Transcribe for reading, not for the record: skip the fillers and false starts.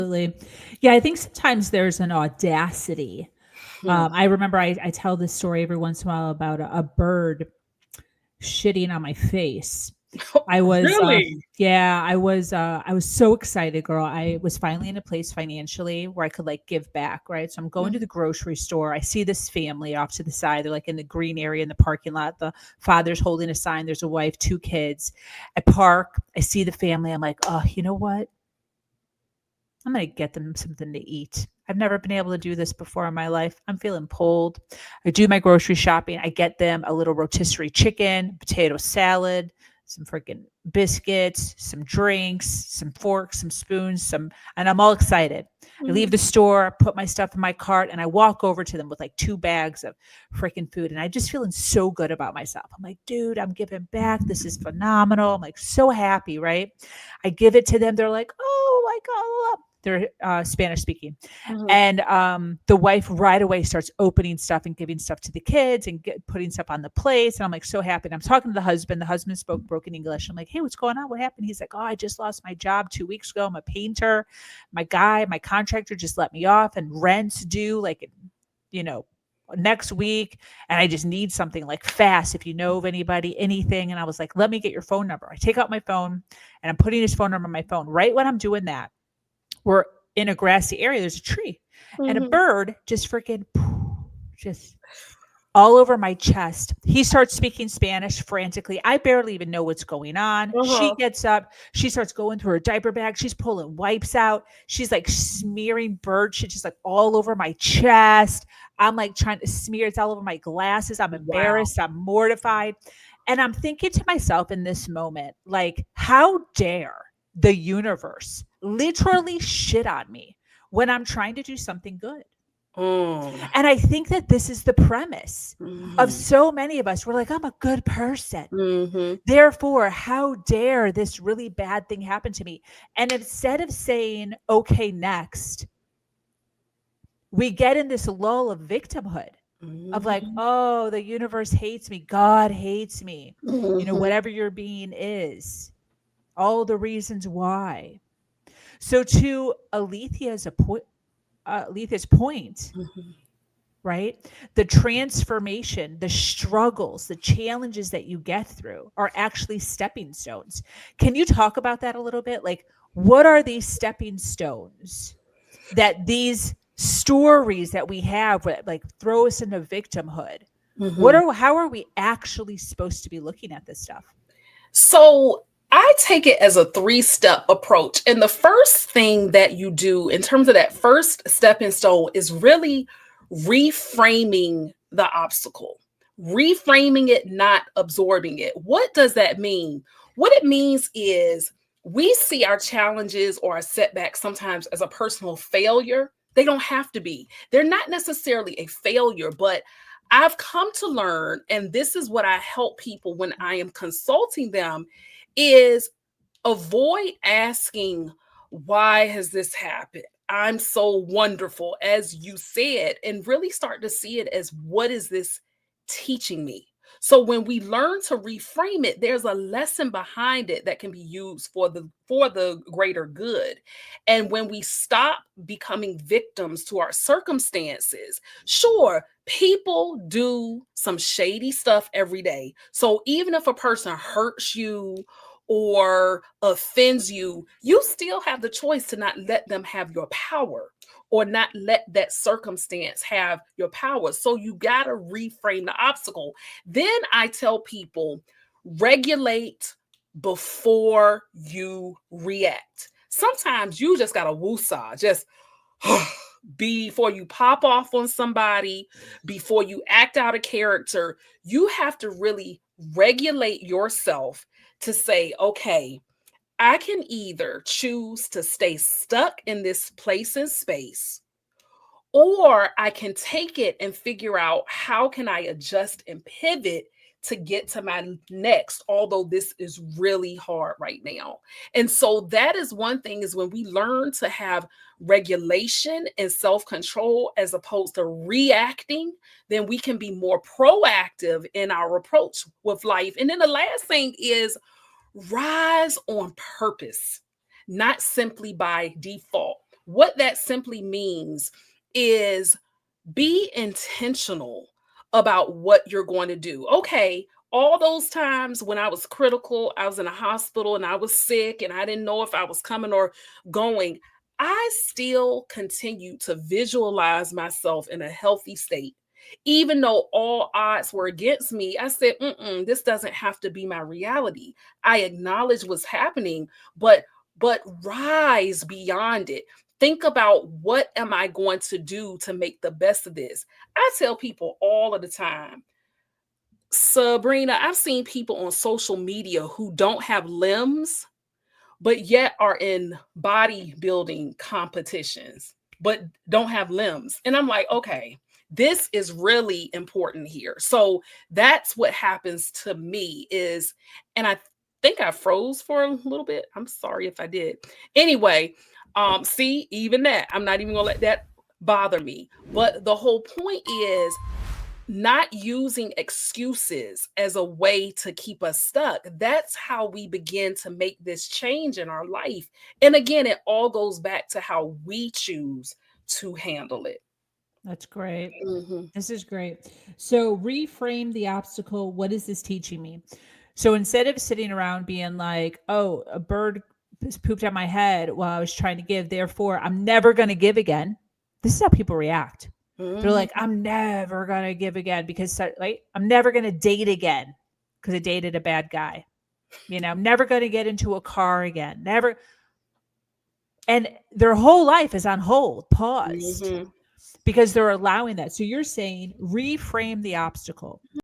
Absolutely. Yeah, I think sometimes there's an audacity. Hmm. I remember I tell this story every once in a while about a bird shitting on my face. I was, Really? yeah, I was so excited, girl. I was finally in a place financially where I could like give back, right? So I'm going to the Mhm. grocery store. I see this family off to the side. They're like in the green area in the parking lot. The father's holding a sign. There's a wife, two kids. I park. I see the family. I'm like, oh, you know what? I'm going to get them something to eat. I've never been able to do this before in my life. I'm feeling pulled. I do my grocery shopping. I get them a little rotisserie chicken, potato salad, some freaking biscuits, some drinks, some forks, some spoons, and I'm all excited. I leave Mhm. the store, put my stuff in my cart, and I walk over to them with like 2 bags of freaking food. And I just feeling so good about myself. I'm like, dude, I'm giving back. This is phenomenal. I'm like so happy, right? I give it to them. They're like, oh my God. They're Spanish speaking. Mhm. And the wife right away starts opening stuff and giving stuff to the kids and putting stuff on the plates. And I'm like so happy. And I'm talking to the husband. The husband spoke broken English. I'm like, hey, what's going on? What happened? He's like, oh, I just lost my job 2 weeks ago. I'm a painter. My contractor just let me off and rent's due like, you know, next week. And I just need something like fast. If you know of anybody, anything. And I was like, let me get your phone number. I take out my phone and I'm putting his phone number on my phone. Right when I'm doing that, we're in a grassy area, there's a tree, and a Mhm. bird just freaking just all over my chest. He starts speaking Spanish frantically. I barely even know what's going on. She Uh-huh. gets up. She starts going through her diaper bag. She's pulling wipes out. She's like smearing bird shit just like all over my chest. I'm like trying to smear. It's all over my glasses. I'm Wow. embarrassed. I'm mortified. And I'm thinking to myself in this moment, like, how dare the universe literally shit on me when I'm trying to do something good? Mm. And I think that this is the premise of Mhm. so many of us. We're like, I'm a good person. Mhm. Therefore, how dare this really bad thing happen to me? And instead of saying, okay, next, we get in this lull of victimhood of like, Mhm. oh, the universe hates me. God hates me. Mhm. Whatever your being is, all the reasons why. So, to Alethea's point, Mhm. right? The transformation, the struggles, the challenges that you get through are actually stepping stones. Can you talk about that a little bit? Like, what are these stepping stones that these stories that we have that like throw us into victimhood? Mhm. How are we actually supposed to be looking at this stuff? So I take it as a three-step approach. And the first thing that you do in terms of that first stepping stone is really reframing the obstacle, reframing it, not absorbing it. What does that mean? What it means is we see our challenges or our setbacks sometimes as a personal failure. They don't have to be, they're not necessarily a failure, but I've come to learn, and this is what I help people when I am consulting them, is avoid asking, why has this happened? I'm so wonderful, as you said, and really start to see it as, what is this teaching me? So when we learn to reframe it, there's a lesson behind it that can be used for the greater good. And when we stop becoming victims to our circumstances, sure, people do some shady stuff every day. So even if a person hurts you or offends you, you still have the choice to not let them have your power or not let that circumstance have your power. So you got to reframe the obstacle. Then I tell people, regulate before you react. Sometimes you just got to woosah, just before you pop off on somebody, before you act out a character. You have to really regulate yourself to say, okay, I can either choose to stay stuck in this place and space, or I can take it and figure out, how can I adjust and pivot to get to my next, although this is really hard right now. And so that is one thing, is when we learn to have regulation and self-control as opposed to reacting, then we can be more proactive in our approach with life. And then the last thing is, rise on purpose, not simply by default. What that simply means is be intentional about what you're going to do. Okay, all those times when I was critical, I was in a hospital and I was sick and I didn't know if I was coming or going, I still continue to visualize myself in a healthy state. Even though all odds were against me, I said, this doesn't have to be my reality. I acknowledge what's happening, but rise beyond it. Think about, what am I going to do to make the best of this? I tell people all of the time, Sabrina, I've seen people on social media who don't have limbs, but yet are in bodybuilding competitions, but don't have limbs. And I'm like, okay, this is really important here. So that's what happens to me is, and I think I froze for a little bit. I'm sorry if I did. Anyway, see, even that, I'm not even gonna let that bother me. But the whole point is not using excuses as a way to keep us stuck. That's how we begin to make this change in our life. And again, it all goes back to how we choose to handle it. That's great. Mhm. This is great. So reframe the obstacle. What is this teaching me? So instead of sitting around being like, oh, a bird pooped on my head while I was trying to give, therefore I'm never going to give again. This is how people react. They're like, Mhm. I'm never going to give again because like I'm never going to date again because I dated a bad guy. I'm never going to get into a car again. Never. And their whole life is on hold, paused Mhm. because they're allowing that. So you're saying reframe the obstacle.